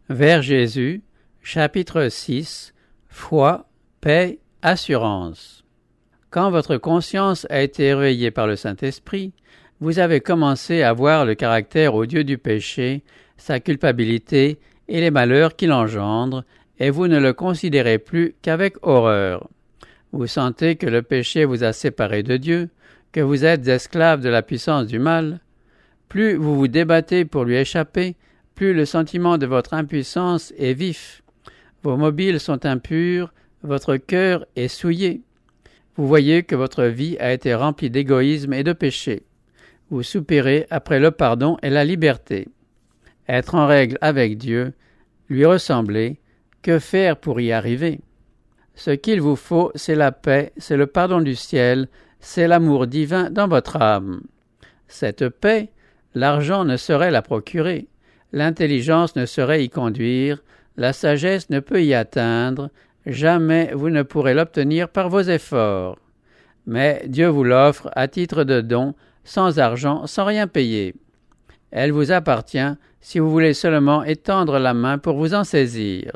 Vers Jésus, chapitre 6, Foi, paix, assurance. Quand votre conscience a été éveillée par le Saint-Esprit, vous avez commencé à voir le caractère odieux du péché, sa culpabilité et les malheurs qu'il engendre, et vous ne le considérez plus qu'avec horreur. Vous sentez que le péché vous a séparé de Dieu, que vous êtes esclave de la puissance du mal. Plus vous vous débattez pour lui échapper, plus le sentiment de votre impuissance est vif. Vos mobiles sont impurs, votre cœur est souillé. Vous voyez que votre vie a été remplie d'égoïsme et de péché. Vous soupirez après le pardon et la liberté. Être en règle avec Dieu, lui ressembler, que faire pour y arriver? Ce qu'il vous faut, c'est la paix, c'est le pardon du ciel, c'est l'amour divin dans votre âme. Cette paix, l'argent ne saurait la procurer, l'intelligence ne saurait y conduire, la sagesse ne peut y atteindre, jamais vous ne pourrez l'obtenir par vos efforts. Mais Dieu vous l'offre à titre de don, sans argent, sans rien payer. Elle vous appartient si vous voulez seulement étendre la main pour vous en saisir.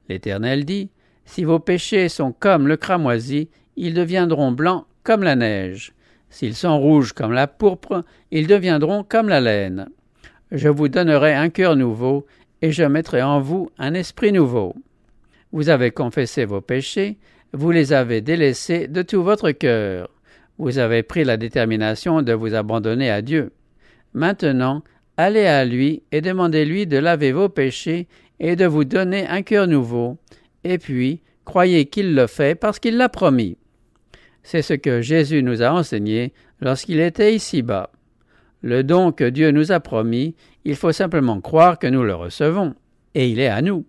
L'Éternel dit, « Si vos péchés sont comme le cramoisi, ils deviendront blancs comme la neige. S'ils sont rouges comme la pourpre, ils deviendront comme la laine. Je vous donnerai un cœur nouveau, et je mettrai en vous un esprit nouveau. » Vous avez confessé vos péchés, vous les avez délaissés de tout votre cœur. Vous avez pris la détermination de vous abandonner à Dieu. Maintenant, allez à lui et demandez-lui de laver vos péchés et de vous donner un cœur nouveau, et puis croyez qu'il le fait parce qu'il l'a promis. C'est ce que Jésus nous a enseigné lorsqu'il était ici-bas. Le don que Dieu nous a promis, il faut simplement croire que nous le recevons, et il est à nous.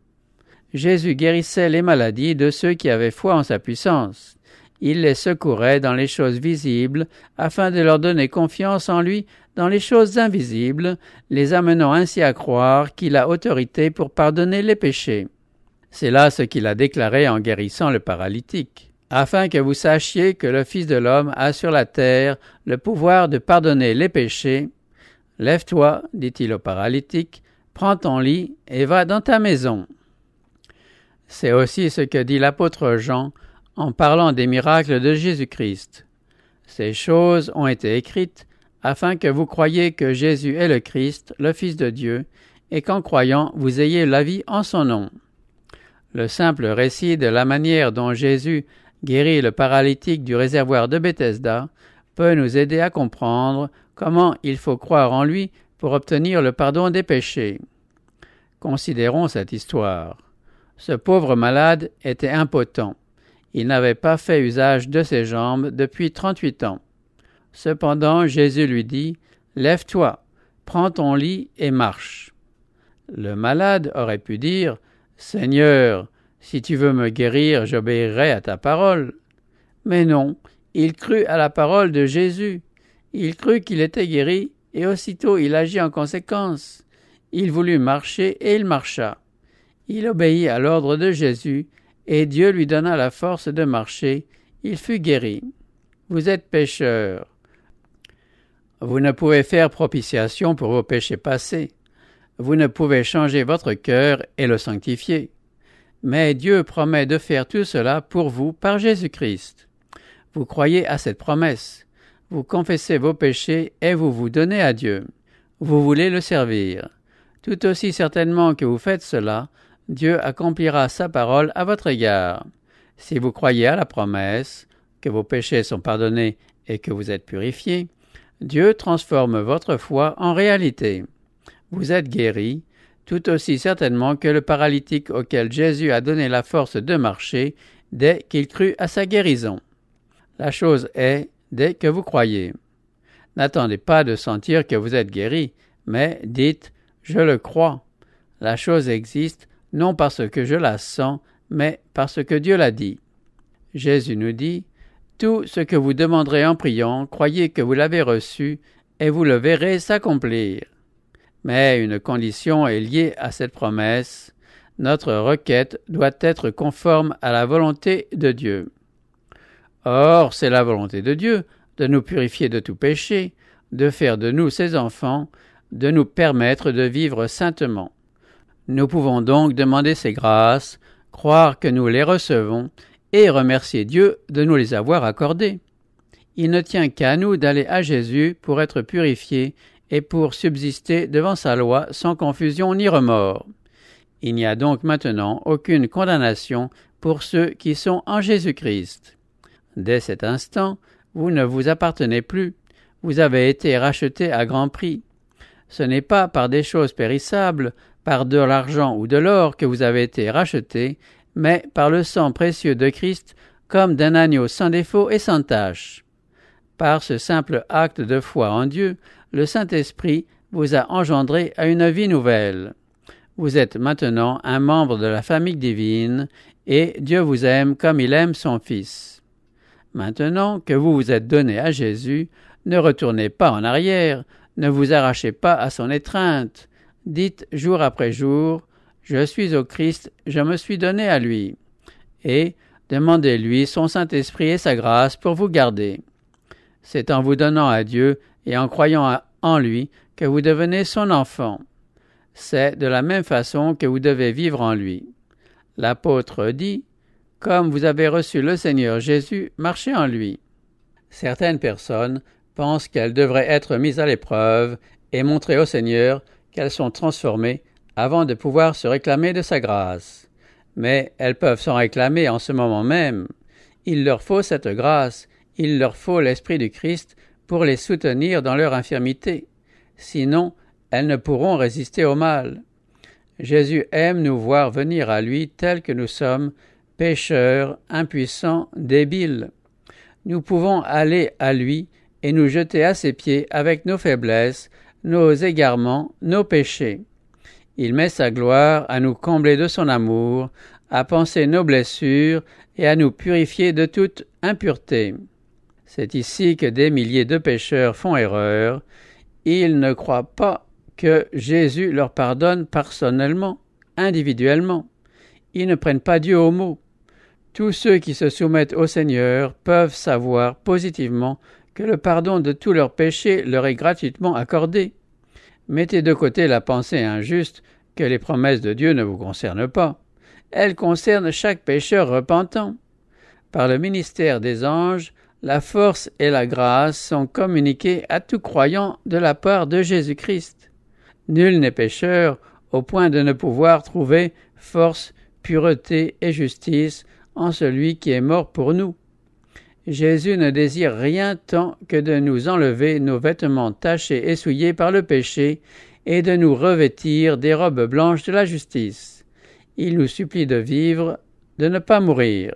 Jésus guérissait les maladies de ceux qui avaient foi en sa puissance. Il les secourait dans les choses visibles afin de leur donner confiance en lui dans les choses invisibles, les amenant ainsi à croire qu'il a autorité pour pardonner les péchés. C'est là ce qu'il a déclaré en guérissant le paralytique. Afin que vous sachiez que le Fils de l'homme a sur la terre le pouvoir de pardonner les péchés, « Lève-toi, dit-il au paralytique, prends ton lit et va dans ta maison. » C'est aussi ce que dit l'apôtre Jean en parlant des miracles de Jésus-Christ. Ces choses ont été écrites afin que vous croyiez que Jésus est le Christ, le Fils de Dieu, et qu'en croyant, vous ayez la vie en son nom. Le simple récit de la manière dont Jésus guérit le paralytique du réservoir de Bethesda peut nous aider à comprendre comment il faut croire en lui pour obtenir le pardon des péchés. Considérons cette histoire. Ce pauvre malade était impotent. Il n'avait pas fait usage de ses jambes depuis 38 ans. Cependant, Jésus lui dit, « Lève-toi, prends ton lit et marche. » Le malade aurait pu dire, « Seigneur, si tu veux me guérir, j'obéirai à ta parole. » Mais non, il crut à la parole de Jésus. Il crut qu'il était guéri et aussitôt il agit en conséquence. Il voulut marcher et il marcha. Il obéit à l'ordre de Jésus et Dieu lui donna la force de marcher. Il fut guéri. Vous êtes pécheurs. Vous ne pouvez faire propitiation pour vos péchés passés. Vous ne pouvez changer votre cœur et le sanctifier. Mais Dieu promet de faire tout cela pour vous par Jésus-Christ. Vous croyez à cette promesse. Vous confessez vos péchés et vous vous donnez à Dieu. Vous voulez le servir. Tout aussi certainement que vous faites cela, Dieu accomplira sa parole à votre égard. Si vous croyez à la promesse, que vos péchés sont pardonnés et que vous êtes purifiés, Dieu transforme votre foi en réalité. Vous êtes guéris, tout aussi certainement que le paralytique auquel Jésus a donné la force de marcher dès qu'il crut à sa guérison. La chose est, dès que vous croyez. N'attendez pas de sentir que vous êtes guéri, mais dites « Je le crois ». La chose existe non parce que je la sens, mais parce que Dieu l'a dit. Jésus nous dit « Tout ce que vous demanderez en priant, croyez que vous l'avez reçu, et vous le verrez s'accomplir. » Mais une condition est liée à cette promesse. Notre requête doit être conforme à la volonté de Dieu. Or, c'est la volonté de Dieu de nous purifier de tout péché, de faire de nous ses enfants, de nous permettre de vivre saintement. Nous pouvons donc demander ces grâces, croire que nous les recevons et remercier Dieu de nous les avoir accordées. Il ne tient qu'à nous d'aller à Jésus pour être purifiés et pour subsister devant sa loi sans confusion ni remords. Il n'y a donc maintenant aucune condamnation pour ceux qui sont en Jésus-Christ. Dès cet instant, vous ne vous appartenez plus, vous avez été rachetés à grand prix. Ce n'est pas par des choses périssables, par de l'argent ou de l'or que vous avez été rachetés, mais par le sang précieux de Christ, comme d'un agneau sans défaut et sans tache. Par ce simple acte de foi en Dieu, le Saint-Esprit vous a engendré à une vie nouvelle. Vous êtes maintenant un membre de la famille divine, et Dieu vous aime comme il aime son Fils. Maintenant que vous vous êtes donné à Jésus, ne retournez pas en arrière, ne vous arrachez pas à son étreinte. Dites jour après jour, « Je suis au Christ, je me suis donné à lui. » Et demandez-lui son Saint-Esprit et sa grâce pour vous garder. C'est en vous donnant à Dieu et en croyant en lui que vous devenez son enfant. C'est de la même façon que vous devez vivre en lui. L'apôtre dit, « Comme vous avez reçu le Seigneur Jésus, marchez en lui. » Certaines personnes pensent qu'elles devraient être mises à l'épreuve et montrer au Seigneur qu'elles sont transformées avant de pouvoir se réclamer de sa grâce. Mais elles peuvent s'en réclamer en ce moment même. Il leur faut cette grâce, il leur faut l'Esprit du Christ pour les soutenir dans leur infirmité. Sinon, elles ne pourront résister au mal. Jésus aime nous voir venir à lui tels que nous sommes, pécheurs, impuissants, débiles. Nous pouvons aller à lui et nous jeter à ses pieds avec nos faiblesses, nos égarements, nos péchés. Il met sa gloire à nous combler de son amour, à panser nos blessures et à nous purifier de toute impureté. C'est ici que des milliers de pécheurs font erreur. Ils ne croient pas que Jésus leur pardonne personnellement, individuellement. Ils ne prennent pas Dieu au mot. Tous ceux qui se soumettent au Seigneur peuvent savoir positivement que le pardon de tous leurs péchés leur est gratuitement accordé. Mettez de côté la pensée injuste que les promesses de Dieu ne vous concernent pas. Elles concernent chaque pécheur repentant. Par le ministère des anges, la force et la grâce sont communiquées à tout croyant de la part de Jésus-Christ. Nul n'est pécheur au point de ne pouvoir trouver force, pureté et justice en celui qui est mort pour nous. Jésus ne désire rien tant que de nous enlever nos vêtements tachés et souillés par le péché et de nous revêtir des robes blanches de la justice. Il nous supplie de vivre, de ne pas mourir.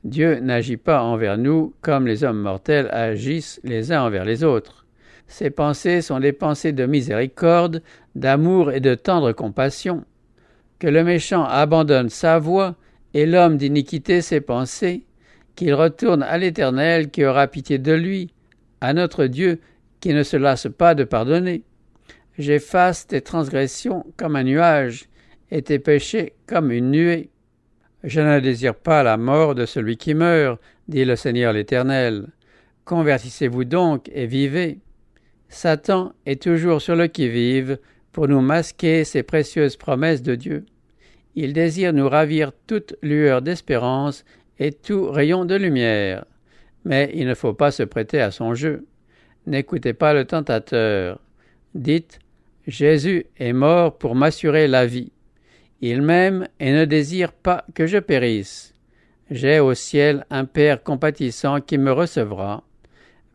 Dieu n'agit pas envers nous comme les hommes mortels agissent les uns envers les autres. Ses pensées sont des pensées de miséricorde, d'amour et de tendre compassion. Que le méchant abandonne sa voie et l'homme d'iniquité ses pensées, qu'il retourne à l'Éternel qui aura pitié de lui, à notre Dieu qui ne se lasse pas de pardonner. J'efface tes transgressions comme un nuage et tes péchés comme une nuée. Je ne désire pas la mort de celui qui meurt, dit le Seigneur l'Éternel. Convertissez-vous donc et vivez. Satan est toujours sur le qui-vive pour nous masquer ces précieuses promesses de Dieu. Il désire nous ravir toute lueur d'espérance et tout rayon de lumière. Mais il ne faut pas se prêter à son jeu. N'écoutez pas le tentateur. Dites, Jésus est mort pour m'assurer la vie. Il m'aime et ne désire pas que je périsse. J'ai au ciel un Père compatissant qui me recevra.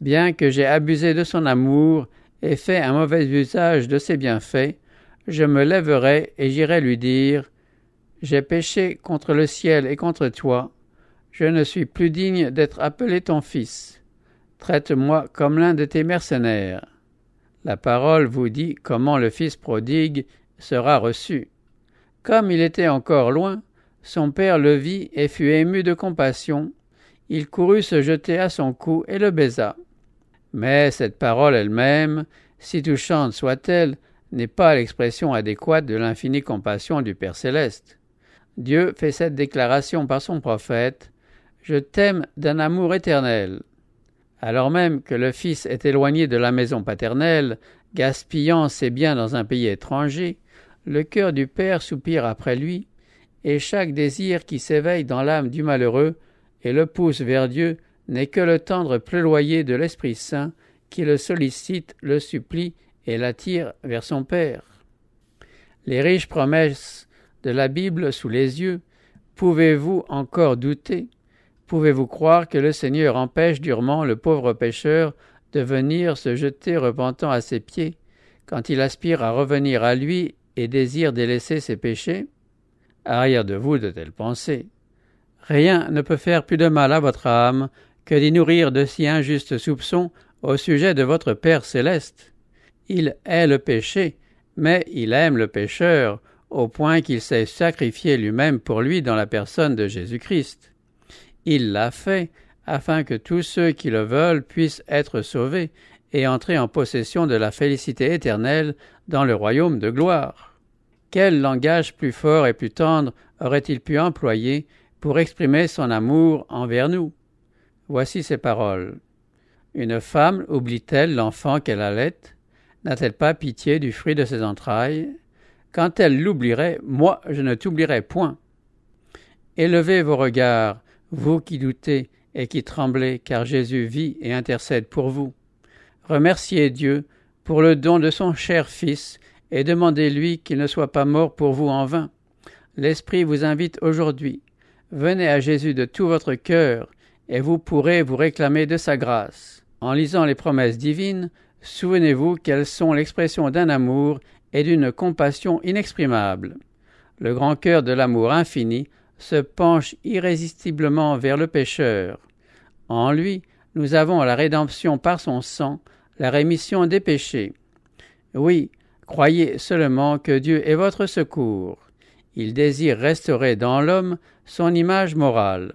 Bien que j'ai abusé de son amour et fait un mauvais usage de ses bienfaits, je me lèverai et j'irai lui dire « J'ai péché contre le ciel et contre toi. Je ne suis plus digne d'être appelé ton fils. Traite-moi comme l'un de tes mercenaires. » La parole vous dit comment le fils prodigue sera reçu. Comme il était encore loin, son père le vit et fut ému de compassion. Il courut se jeter à son cou et le baisa. Mais cette parole elle-même, si touchante soit-elle, n'est pas l'expression adéquate de l'infinie compassion du Père céleste. Dieu fait cette déclaration par son prophète « Je t'aime d'un amour éternel ». Alors même que le fils est éloigné de la maison paternelle, gaspillant ses biens dans un pays étranger, Le cœur du Père soupire après lui, et chaque désir qui s'éveille dans l'âme du malheureux et le pousse vers Dieu n'est que le tendre plaidoyer de l'Esprit Saint qui le sollicite, le supplie et l'attire vers son Père. Les riches promesses de la Bible sous les yeux, pouvez-vous encore douter? Pouvez-vous croire que le Seigneur empêche durement le pauvre pécheur de venir se jeter repentant à ses pieds, quand il aspire à revenir à lui et désire délaisser ses péchés? Arrière de vous de telles pensées. Rien ne peut faire plus de mal à votre âme que d'y nourrir de si injustes soupçons au sujet de votre Père céleste. Il hait le péché, mais il aime le pécheur, au point qu'il s'est sacrifié lui-même pour lui dans la personne de Jésus-Christ. Il l'a fait afin que tous ceux qui le veulent puissent être sauvés et entrer en possession de la félicité éternelle dans le royaume de gloire. Quel langage plus fort et plus tendre aurait-il pu employer pour exprimer son amour envers nous? Voici ces paroles. Une femme oublie-t-elle l'enfant qu'elle allait? N'a-t-elle pas pitié du fruit de ses entrailles? Quand elle l'oublierait, moi je ne t'oublierai point. Élevez vos regards, vous qui doutez et qui tremblez, car Jésus vit et intercède pour vous. Remerciez Dieu pour le don de son cher Fils et demandez-lui qu'il ne soit pas mort pour vous en vain. L'Esprit vous invite aujourd'hui. Venez à Jésus de tout votre cœur et vous pourrez vous réclamer de sa grâce. En lisant les promesses divines, souvenez-vous qu'elles sont l'expression d'un amour et d'une compassion inexprimables. Le grand cœur de l'amour infini se penche irrésistiblement vers le pécheur. En lui, nous avons la rédemption par son sang, la rémission des péchés. Oui, croyez seulement que Dieu est votre secours. Il désire restaurer dans l'homme son image morale.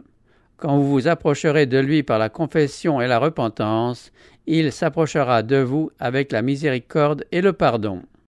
Quand vous vous approcherez de lui par la confession et la repentance, il s'approchera de vous avec la miséricorde et le pardon.